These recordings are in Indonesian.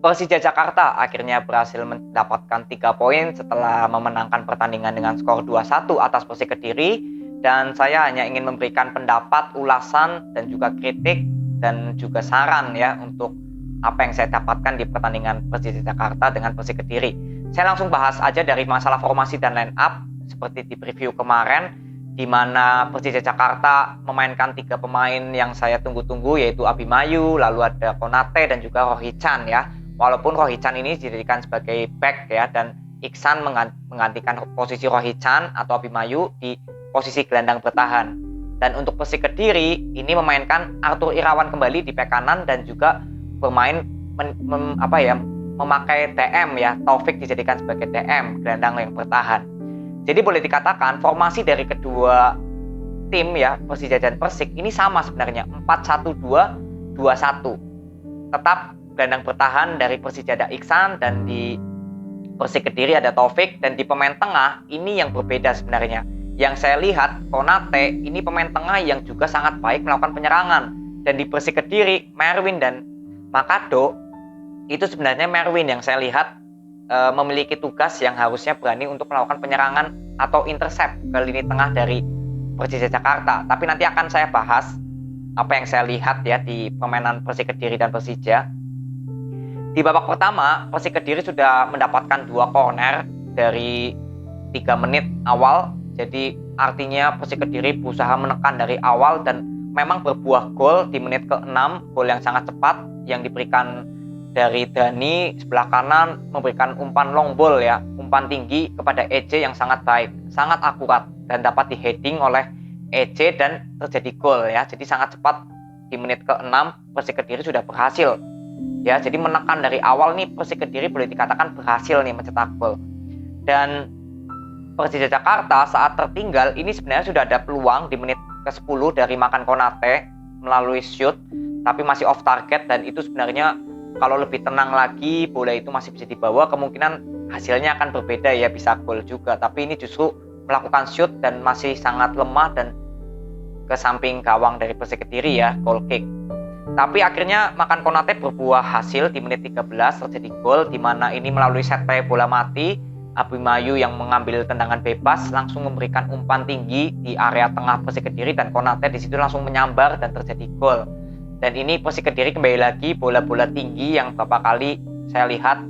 Persija Jakarta akhirnya berhasil mendapatkan 3 poin setelah memenangkan pertandingan dengan skor 2-1 atas Persik Kediri, dan saya hanya ingin memberikan pendapat, ulasan, dan juga kritik dan juga saran ya untuk apa yang saya dapatkan di pertandingan Persija Jakarta dengan Persik Kediri. Saya langsung bahas aja dari masalah formasi dan line up seperti di preview kemarin, di mana Persija Jakarta memainkan 3 pemain yang saya tunggu-tunggu, yaitu Abimayu, lalu ada Konate dan juga Rohichan ya. Walaupun Rohichan ini dijadikan sebagai back ya, dan Iksan menggantikan posisi Rohichan atau Abimayu di posisi gelandang bertahan. Dan untuk Persik Kediri ini memainkan Arthur Irawan kembali di bek kanan dan juga bermain memakai TM ya, Taufik dijadikan sebagai TM, gelandang yang bertahan. Jadi boleh dikatakan formasi dari kedua tim ya, Persija dan Persik ini sama sebenarnya, 4-1-2-2-1. Tetap gelandang bertahan dari Persija ada Iksan, dan di Persik Kediri ada Taufik, dan di pemain tengah ini yang berbeda sebenarnya. Yang saya lihat Konate ini pemain tengah yang juga sangat baik melakukan penyerangan, dan di Persik Kediri Merwin dan Makado itu sebenarnya Merwin yang saya lihat memiliki tugas yang harusnya berani untuk melakukan penyerangan atau intercept ke lini tengah dari Persija Jakarta. Tapi nanti akan saya bahas apa yang saya lihat ya di permainan Persik Kediri dan Persija. Di babak pertama, Persik Kediri sudah mendapatkan 2 corner dari 3 menit awal. Jadi artinya Persik Kediri berusaha menekan dari awal dan memang berbuah gol di menit ke-6, gol yang sangat cepat yang diberikan dari Dani sebelah kanan, memberikan umpan long ball ya, umpan tinggi kepada EJ yang sangat baik, sangat akurat, dan dapat di-heading oleh EJ dan terjadi gol ya. Jadi sangat cepat di menit ke-6 Persik Kediri sudah berhasil. Ya, jadi menekan dari awal nih Persik Kediri boleh dikatakan berhasil nih mencetak gol. Dan Persija Jakarta saat tertinggal ini sebenarnya sudah ada peluang di menit ke-10 dari Makan Konate melalui shoot, tapi masih off target, dan itu sebenarnya kalau lebih tenang lagi bola itu masih bisa dibawa, kemungkinan hasilnya akan berbeda ya, bisa gol juga. Tapi ini justru melakukan shoot dan masih sangat lemah dan ke samping gawang dari Persik Kediri ya, goal kick. Tapi akhirnya Makan Konate berbuah hasil di menit 13 terjadi gol, di mana ini melalui set play bola mati. Abimayu yang mengambil tendangan bebas langsung memberikan umpan tinggi di area tengah Persik Kediri, dan Konate di situ langsung menyambar dan terjadi gol. Dan ini Persik Kediri kembali lagi bola-bola tinggi yang beberapa kali saya lihat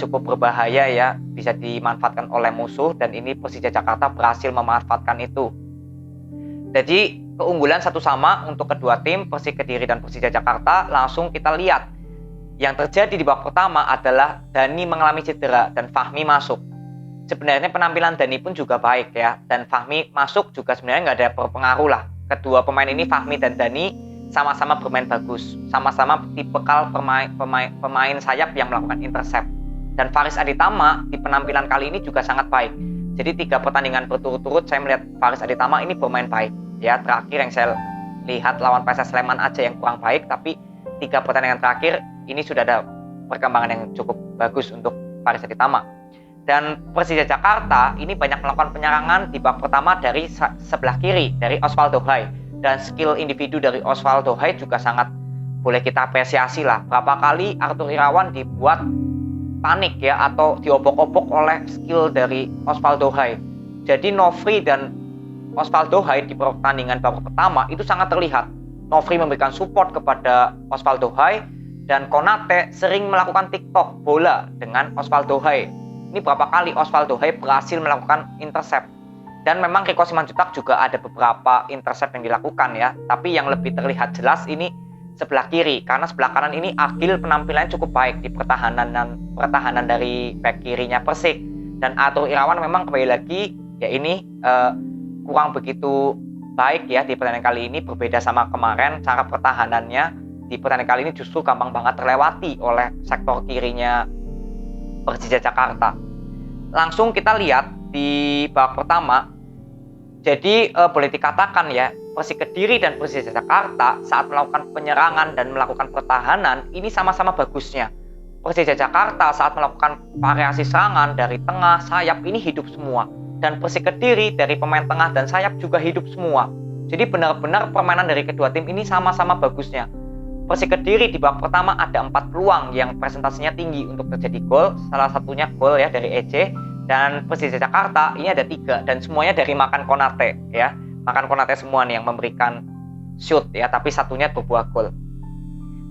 cukup berbahaya ya, bisa dimanfaatkan oleh musuh, dan ini Persija Jakarta berhasil memanfaatkan itu. Jadi keunggulan 1-1 untuk kedua tim, Persik Kediri dan Persija Jakarta. Langsung kita lihat yang terjadi di babak pertama adalah Dani mengalami cedera dan Fahmi masuk. Sebenarnya penampilan Dani pun juga baik ya, dan Fahmi masuk juga sebenarnya nggak ada berpengaruh lah. Kedua pemain ini, Fahmi dan Dani, sama-sama bermain bagus, sama-sama tipikal pemain sayap yang melakukan intercept. Dan Faris Aditama di penampilan kali ini juga sangat baik. Jadi 3 pertandingan berturut-turut saya melihat Faris Aditama ini bermain baik. Ya, terakhir yang saya lihat lawan PSS Sleman aja yang kurang baik, tapi 3 pertandingan terakhir ini sudah ada perkembangan yang cukup bagus untuk Faris Aditama. Dan Persija Jakarta ini banyak melakukan penyerangan di babak pertama dari sebelah kiri, dari Osvaldo Hai. Dan skill individu dari Osvaldo Hai juga sangat boleh kita apresiasi lah. Berapa kali Arthur Irawan dibuat panik ya, atau diobok-obok oleh skill dari Osvaldo Hai. Jadi Nofri dan Osvaldo Hai di pertandingan babak pertama itu sangat terlihat. Nofri memberikan support kepada Osvaldo Hai, dan Konate sering melakukan TikTok bola dengan Osvaldo Hai. Ini berapa kali Osvaldo Hai berhasil melakukan intercept. Dan memang Riko Simanjuntak juga ada beberapa intercept yang dilakukan ya. Tapi yang lebih terlihat jelas ini sebelah kiri, karena sebelah kanan ini Agil penampilannya cukup baik di pertahanan dari back kirinya Persik. Dan Arthur Irawan memang kembali lagi ya ini kurang begitu baik ya di pertandingan kali ini, berbeda sama kemarin. Cara pertahanannya di pertandingan kali ini justru gampang banget terlewati oleh sektor kirinya Persija Jakarta. Langsung kita lihat di babak pertama. Jadi boleh dikatakan ya, Persik Kediri dan Persija Jakarta saat melakukan penyerangan dan melakukan pertahanan ini sama-sama bagusnya. Persija Jakarta saat melakukan variasi serangan dari tengah, sayap ini hidup semua. Dan Persik Kediri dari pemain tengah dan sayap juga hidup semua. Jadi benar-benar permainan dari kedua tim ini sama-sama bagusnya. Persik Kediri di babak pertama ada 4 peluang yang presentasinya tinggi untuk terjadi gol, salah satunya gol ya dari EJ, dan Persija Jakarta ini ada 3 dan semuanya dari Makan Konate ya. Makan Konate semua nih yang memberikan shoot ya, tapi satunya berbuah gol.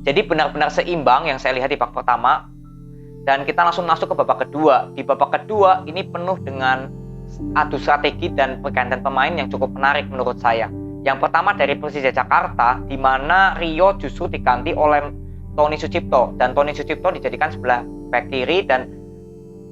Jadi benar-benar seimbang yang saya lihat di babak pertama, dan kita langsung masuk ke babak kedua. Di babak kedua ini penuh dengan adu strategi dan pergantian pemain yang cukup menarik menurut saya. Yang pertama dari Persija Jakarta, di mana Rio justru diganti oleh Tony Sucipto, dan Tony Sucipto dijadikan sebelah back kiri dan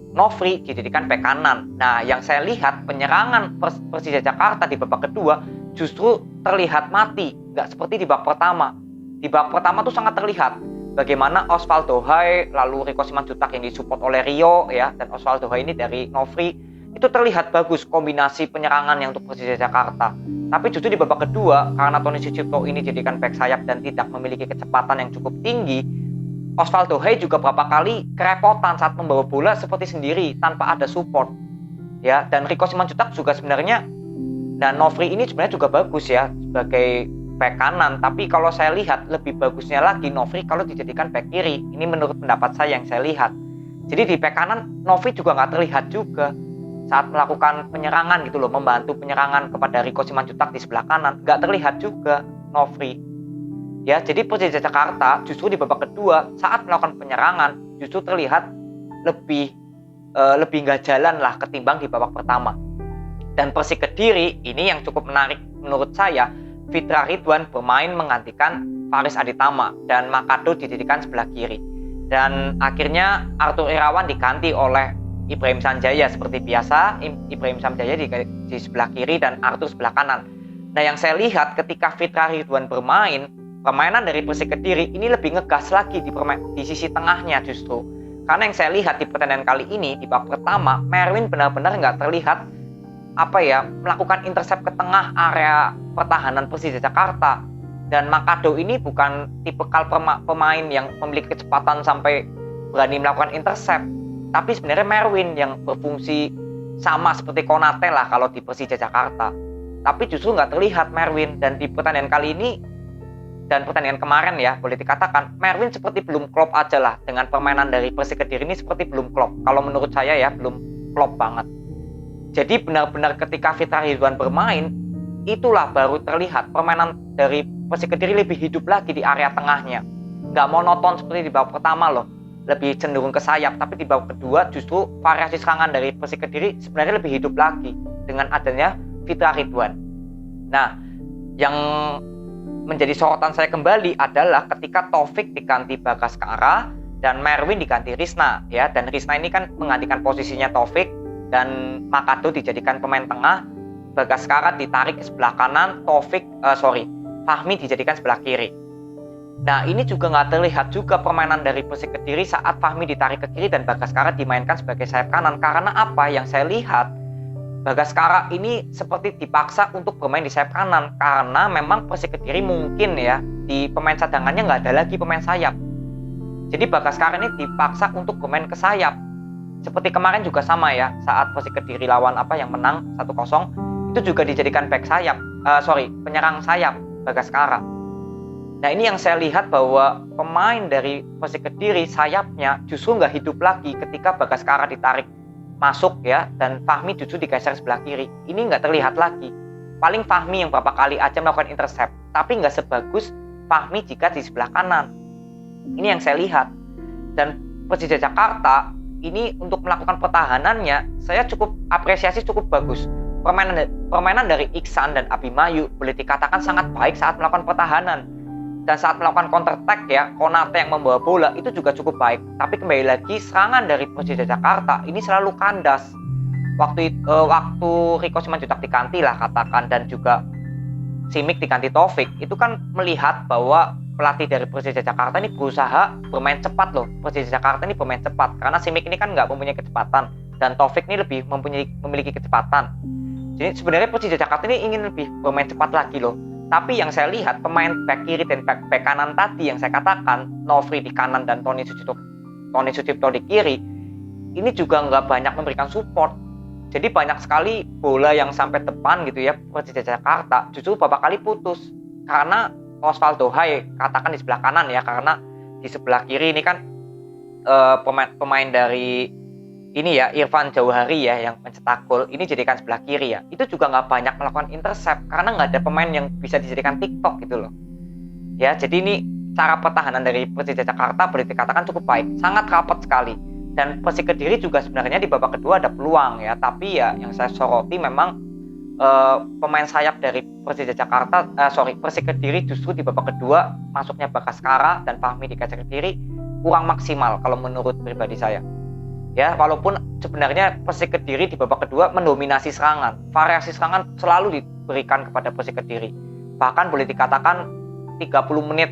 Nofri dijadikan back kanan. Nah, yang saya lihat penyerangan Persija Jakarta di babak kedua justru terlihat mati, nggak seperti di babak pertama. Di babak pertama tuh sangat terlihat bagaimana Osvaldo Hai lalu Rico Simanjuntak yang disupport oleh Rio ya, dan Osvaldo Hai ini dari Nofri, itu terlihat bagus kombinasi penyerangan yang untuk Persija Jakarta. Tapi justru di babak kedua, karena Tony Sucipto ini jadikan back sayap dan tidak memiliki kecepatan yang cukup tinggi, Osvaldo Hai juga berapa kali kerepotan saat membawa bola seperti sendiri tanpa ada support ya. Dan Rico Simanjuntak juga sebenarnya, dan Nofri ini sebenarnya juga bagus ya sebagai back kanan, tapi kalau saya lihat lebih bagusnya lagi Nofri kalau dijadikan back kiri. Ini menurut pendapat saya yang saya lihat. Jadi di back kanan Nofri juga nggak terlihat juga saat melakukan penyerangan gitu loh, membantu penyerangan kepada Rico Simanjuntak di sebelah kanan, nggak terlihat juga Nofri ya. Jadi Persija Jakarta justru di babak kedua saat melakukan penyerangan justru terlihat lebih nggak jalan lah ketimbang di babak pertama. Dan Persik Kediri ini yang cukup menarik menurut saya, Fitra Ridwan bermain menggantikan Faris Aditama dan Makado dijadikan sebelah kiri, dan akhirnya Arthur Irawan diganti oleh Ibrahim Sanjaya seperti biasa. Ibrahim Sanjaya di sebelah kiri dan Arthur sebelah kanan. Nah, yang saya lihat ketika Fitra Ridwan bermain, permainan dari Persik Kediri ini lebih ngegas lagi di sisi tengahnya justru. Karena yang saya lihat di pertandingan kali ini di babak pertama, Merwin benar-benar nggak terlihat melakukan intercept ke tengah area pertahanan Persija Jakarta. Dan Makado ini bukan tipikal pemain yang memiliki kecepatan sampai berani melakukan intercept. Tapi sebenarnya Merwin yang berfungsi sama seperti Konate lah kalau di Persija Jakarta. Tapi justru nggak terlihat Merwin, dan di pertandingan kali ini dan pertandingan kemarin ya, boleh dikatakan Merwin seperti belum klop aja lah dengan permainan dari Persik Kediri ini, seperti belum klop. Kalau menurut saya ya, belum klop banget. Jadi benar-benar ketika Fitra Ridwan bermain, itulah baru terlihat permainan dari Persik Kediri lebih hidup lagi di area tengahnya. Nggak monoton seperti di babak pertama loh, lebih cenderung ke sayap. Tapi di babak kedua justru variasi serangan dari Persik Kediri sebenarnya lebih hidup lagi dengan adanya Fitra Ridwan. Nah, yang menjadi sorotan saya kembali adalah ketika Taufik diganti Bagaskara dan Merwin diganti Risna ya. Dan Risna ini kan menggantikan posisinya Taufik, dan Makado dijadikan pemain tengah, Bagaskara ditarik ke sebelah kanan, Fahmi dijadikan sebelah kiri. Nah, ini juga nggak terlihat juga permainan dari Persik Kediri saat Fahmi ditarik ke kiri dan Bagaskara dimainkan sebagai sayap kanan. Karena apa yang saya lihat, Bagaskara ini seperti dipaksa untuk bermain di sayap kanan, karena memang Persik Kediri mungkin ya di pemain cadangannya nggak ada lagi pemain sayap. Jadi Bagaskara ini dipaksa untuk bermain ke sayap. Seperti kemarin juga sama ya, saat Persik Kediri lawan yang menang 1-0, itu juga dijadikan penyerang sayap Bagaskara. Nah, ini yang saya lihat bahwa pemain dari Persik Kediri sayapnya justru nggak hidup lagi ketika Bagaskara ditarik masuk ya, dan Fahmi justru digeser sebelah kiri. Ini nggak terlihat lagi. Paling Fahmi yang berapa kali aja melakukan intercept, tapi nggak sebagus Fahmi jika di sebelah kanan. Ini yang saya lihat. Dan Persija Jakarta ini untuk melakukan pertahanannya, saya cukup apresiasi, cukup bagus. Permainan dari Iksan dan Abimayu boleh dikatakan sangat baik saat melakukan pertahanan. Dan saat melakukan counter attack ya, Konate yang membawa bola itu juga cukup baik. Tapi kembali lagi, serangan dari Persija Jakarta ini selalu kandas. Waktu Rico Simanjuntak diganti lah katakan, dan juga Simic diganti Taufik, itu kan melihat bahwa pelatih dari Persija Jakarta ini berusaha bermain cepat loh. Persija Jakarta ini bermain cepat, karena Simic ini kan nggak mempunyai kecepatan, dan Taufik ini lebih memiliki kecepatan. Jadi sebenarnya Persija Jakarta ini ingin lebih bermain cepat lagi loh. Tapi yang saya lihat pemain back kiri dan back kanan tadi yang saya katakan, Nofri di kanan dan Tony Sucipto di kiri, ini juga nggak banyak memberikan support. Jadi banyak sekali bola yang sampai depan gitu ya Persija Jakarta justru beberapa kali putus, karena Osvaldo Hai katakan di sebelah kanan ya, karena di sebelah kiri ini kan pemain dari ini ya, Irfan Jauhari ya yang mencetak gol, ini jadikan sebelah kiri ya. Itu juga nggak banyak melakukan intercept karena nggak ada pemain yang bisa dijadikan TikTok gitu loh. Ya, jadi ini cara pertahanan dari Persija Jakarta boleh dikatakan cukup baik, sangat rapat sekali. Dan Persik Kediri juga sebenarnya di babak kedua ada peluang ya, tapi ya yang saya soroti memang pemain sayap dari Persija Jakarta, Persik Kediri justru di babak kedua masuknya Bagaskara dan Fahmi di kaca Kediri kurang maksimal kalau menurut pribadi saya. Ya, walaupun sebenarnya Persik Kediri di babak kedua mendominasi serangan, variasi serangan selalu diberikan kepada Persik Kediri. Bahkan boleh dikatakan 30 menit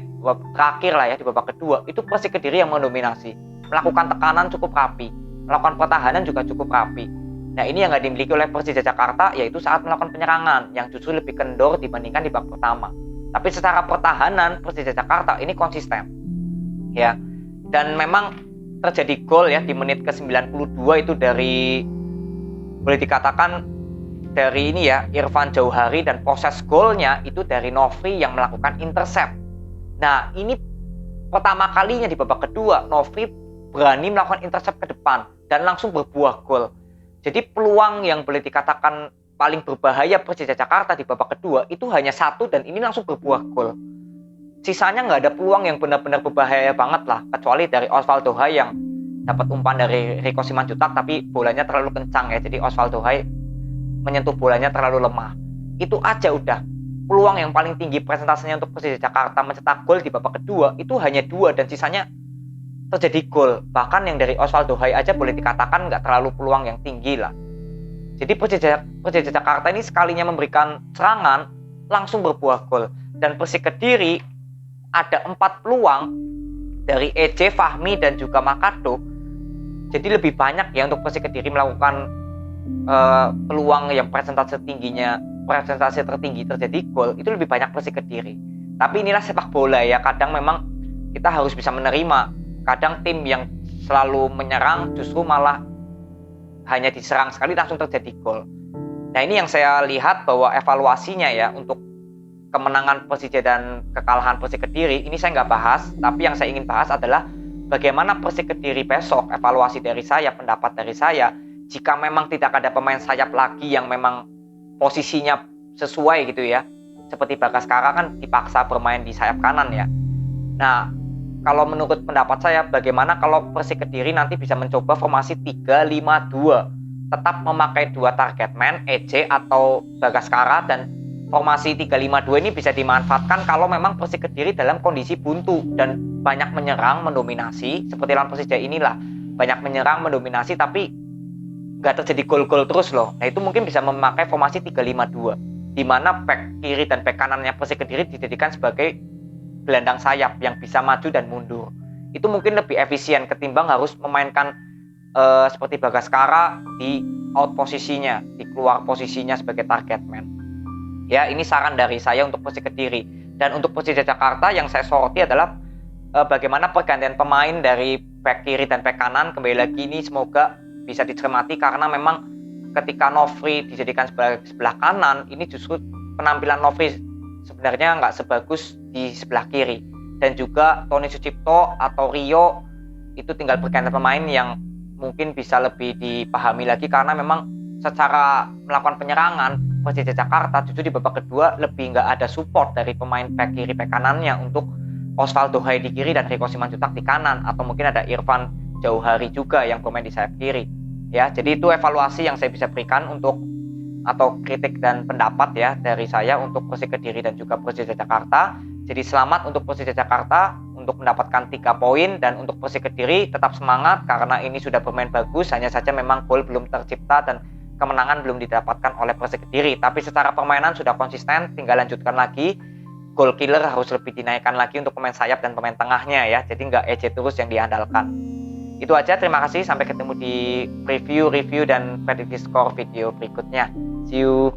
terakhir lah ya di babak kedua itu Persik Kediri yang mendominasi, melakukan tekanan cukup rapi, melakukan pertahanan juga cukup rapi. Nah, ini yang nggak dimiliki oleh Persija Jakarta, yaitu saat melakukan penyerangan yang justru lebih kendor dibandingkan di babak pertama. Tapi secara pertahanan Persija Jakarta ini konsisten ya, dan memang terjadi gol ya di menit ke-92 itu dari, boleh dikatakan dari ini ya, Irfan Jauhari, dan proses golnya itu dari Nofri yang melakukan intercept. Nah, ini pertama kalinya di babak kedua Nofri berani melakukan intercept ke depan dan langsung berbuah gol. Jadi peluang yang boleh dikatakan paling berbahaya Persija Jakarta di babak kedua itu hanya satu dan ini langsung berbuah gol. Sisanya nggak ada peluang yang benar-benar berbahaya banget lah, kecuali dari Osvaldo Hai yang dapat umpan dari Rico Simanjuntak tapi bolanya terlalu kencang ya, jadi Osvaldo Hai menyentuh bolanya terlalu lemah. Itu aja udah. Peluang yang paling tinggi presentasenya untuk Persija Jakarta mencetak gol di babak kedua itu hanya 2 dan sisanya terjadi gol. Bahkan yang dari Osvaldo Hai aja boleh dikatakan nggak terlalu peluang yang tinggi lah. Jadi Persija Jakarta ini sekalinya memberikan serangan langsung berbuah gol. Dan Persik Kediri ada 4 peluang dari EJ, Fahmi dan juga Makato. Jadi lebih banyak ya untuk Persik Kediri melakukan peluang yang persentase tertinggi terjadi gol itu lebih banyak Persik Kediri. Tapi inilah sepak bola ya, kadang memang kita harus bisa menerima. Kadang tim yang selalu menyerang justru malah hanya diserang sekali langsung terjadi gol. Nah, ini yang saya lihat bahwa evaluasinya ya untuk kemenangan Persija dan kekalahan Persik Kediri ini saya nggak bahas, tapi yang saya ingin bahas adalah bagaimana Persik Kediri besok, evaluasi dari saya, pendapat dari saya, jika memang tidak ada pemain sayap lagi yang memang posisinya sesuai gitu ya, seperti Bagaskara kan dipaksa bermain di sayap kanan ya. Nah, kalau menurut pendapat saya, bagaimana kalau Persik Kediri nanti bisa mencoba formasi 3-5-2, tetap memakai 2 target man, EJ atau Bagaskara, dan formasi 3-5-2 ini bisa dimanfaatkan kalau memang Persik Kediri dalam kondisi buntu dan banyak menyerang, mendominasi, seperti lawan Persija inilah, banyak menyerang, mendominasi, tapi nggak terjadi gol-gol terus loh. Nah, itu mungkin bisa memakai formasi 3-5-2, di mana back kiri dan back kanannya Persik Kediri dijadikan sebagai gelandang sayap yang bisa maju dan mundur. Itu mungkin lebih efisien ketimbang harus memainkan seperti Bagaskara di out posisinya, di keluar posisinya sebagai target man. Ya, ini saran dari saya untuk Persik Kediri. Dan untuk Persija Jakarta yang saya soroti adalah bagaimana pergantian pemain dari back kiri dan back kanan. Kembali lagi ini semoga bisa dicermati karena memang ketika Nofri dijadikan sebelah kanan, ini justru penampilan Nofri sebenarnya nggak sebagus di sebelah kiri. Dan juga Tony Sucipto atau Rio itu tinggal pergantian pemain yang mungkin bisa lebih dipahami lagi, karena memang secara melakukan penyerangan Persija Jakarta justru di babak kedua lebih nggak ada support dari pemain back kiri back kanannya untuk Osvaldo Hai di kiri dan Rico Simanjuntak di kanan, atau mungkin ada Irfan Jauhari juga yang bermain di sayap kiri. Ya, jadi itu evaluasi yang saya bisa berikan untuk, atau kritik dan pendapat ya dari saya untuk Persik Kediri dan juga Persija Jakarta. Jadi selamat untuk Persija Jakarta untuk mendapatkan 3 poin, dan untuk Persik Kediri tetap semangat karena ini sudah bermain bagus, hanya saja memang gol belum tercipta dan kemenangan belum didapatkan oleh Persik Kediri. Tapi secara permainan sudah konsisten, tinggal lanjutkan lagi. Goal killer harus lebih dinaikkan lagi untuk pemain sayap dan pemain tengahnya ya. Jadi nggak EJ terus yang diandalkan. Itu aja, terima kasih. Sampai ketemu di review dan prediksi skor video berikutnya. See you.